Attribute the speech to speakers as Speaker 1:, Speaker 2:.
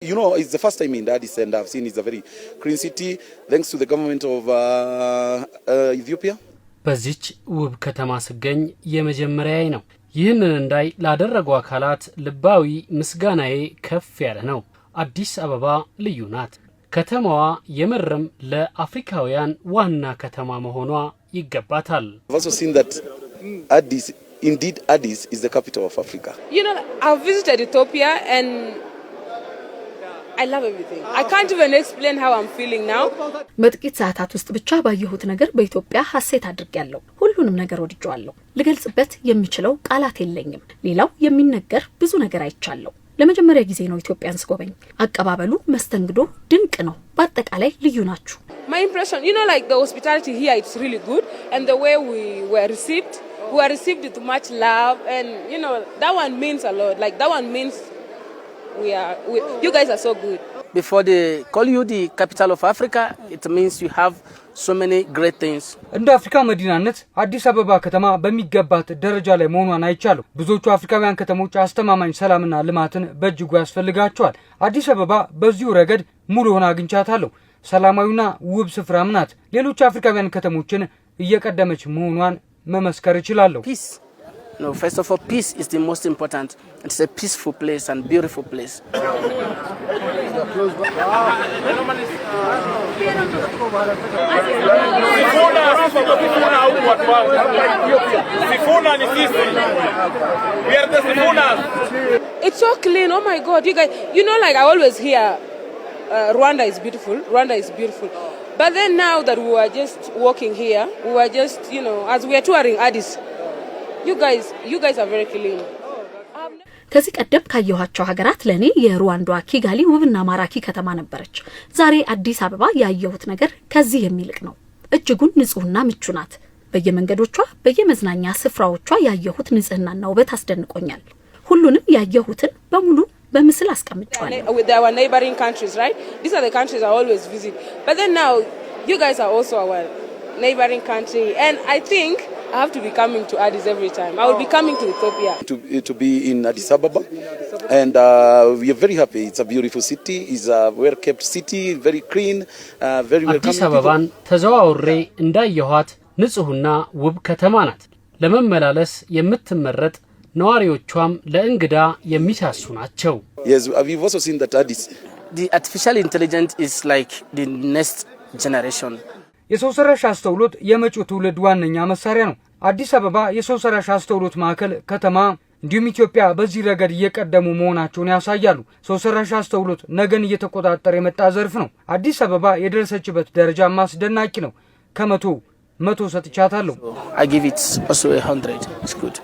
Speaker 1: You know, it's the first time in Addis, and I've seen it's a very clean city, thanks to the government of Ethiopia.
Speaker 2: በዚች ውብ ከተማ ስገኝ የመጀመሪያዬ ነው። ይህንን እንዳይ ላደረጉ አካላት ልባዊ ምስጋናዬ ከፍ ያለ ነው። አዲስ አበባ ልዩ ናት። ከተማዋ የመረም ለአፍሪካውያን ዋና ከተማ መሆኗ ይገባታል።
Speaker 1: I've also seen that Addis is the capital of Africa.
Speaker 3: You know, I've visited Ethiopia and I love everything. I can't even explain how I'm feeling now.
Speaker 4: በጥቂት ሰዓታት ውስጥ ብቻ ባየሁት ነገር በኢትዮጵያ ሐሴት አድርጌያለሁ። ሁሉንም ነገር ወድጄዋለሁ። ልገልጽበት የሚችለው ቃላት የለኝም። ሌላው የሚነገር ብዙ ነገር አይቻለሁ። ለመጀመሪያ ጊዜ ነው ኢትዮጵያን ስጎበኝ። አቀባበሉ መስተንግዶ ድንቅ ነው። በአጠቃላይ ልዩ ናችሁ።
Speaker 3: My impression, you know, like the hospitality here, it's really good, and the way we were received with much love, and you know, that one means a lot. Like that one means you guys are so good.
Speaker 5: Before they call you the capital of Africa, it means you have so many great things.
Speaker 6: እንደ አፍሪካ መዲናነት አዲስ አበባ ከተማ በሚገባት ደረጃ ላይ መሆኗን አይቻለሁ። ብዙዎቹ አፍሪካውያን ከተሞች አስተማማኝ ሰላምና ልማትን በእጅጉ ያስፈልጋቸዋል። አዲስ አበባ በዚሁ ረገድ ሙሉ ሆና አግኝቻታለሁ። ሰላማዊና ውብ ስፍራም ናት። ሌሎች አፍሪካውያን ከተሞችን እየቀደመች መሆኗን መመስከር እችላለሁ።
Speaker 5: Peace. No, first of all, peace is the most important. It's a peaceful place and beautiful place.
Speaker 3: It's so clean. Oh my God, you guys! You know, like I always hear, Rwanda is beautiful. Rwanda is beautiful. But then now that we were just walking here, we were just, you know, as we are touring Addis. You guys are very clean.
Speaker 4: ከዚህ ቀደም ካየኋቸው ሀገራት ለኔ የሩዋንዳ ኪጋሊ ውብና ማራኪ ከተማ ነበረች። ዛሬ አዲስ አበባ ያየሁት ነገር ከዚህ የሚልቅ ነው። እጅጉን ንጹህና ምቹ ናት። በየመንገዶቿ በየመዝናኛ ስፍራዎቿ ያየሁት ንጽህናና ውበት አስደንቆኛል። ሁሉንም ያየሁትን በሙሉ በምስል አስቀምጫለሁ።
Speaker 3: With our neighboring countries, right? These are the countries I always visit. But then now you guys are also our neighboring country, and I think I have to be coming to Addis every time. I will be coming to Ethiopia.
Speaker 1: To be in Addis Ababa, and we are very happy. It's a beautiful city. It's a well-kept city, very clean, very welcoming.
Speaker 2: አዲስ አበባን ተዘዋውሬ እንዳየኋት ንጹህና ውብ ከተማ ናት። ለመመላለስ የምትመረጥ ነዋሪዎቿም ለእንግዳ የሚሳሱ ናቸው።
Speaker 1: Yes, we've also seen that Addis.
Speaker 5: The artificial intelligence is like the next generation.
Speaker 6: የሰው ሰራሽ አስተውሎት የመጪው ትውልድ ዋነኛ መሳሪያ ነው። አዲስ አበባ የሰው ሰራሽ አስተውሎት ማዕከል ከተማ እንዲሁም ኢትዮጵያ በዚህ ረገድ እየቀደሙ መሆናቸውን ያሳያሉ። ሰው ሰራሽ አስተውሎት ነገን እየተቆጣጠረ የመጣ ዘርፍ ነው። አዲስ አበባ የደረሰችበት ደረጃ ማስደናቂ ነው። ከ100 ሰጥቻታለሁ።
Speaker 5: I give it also 100. It's good.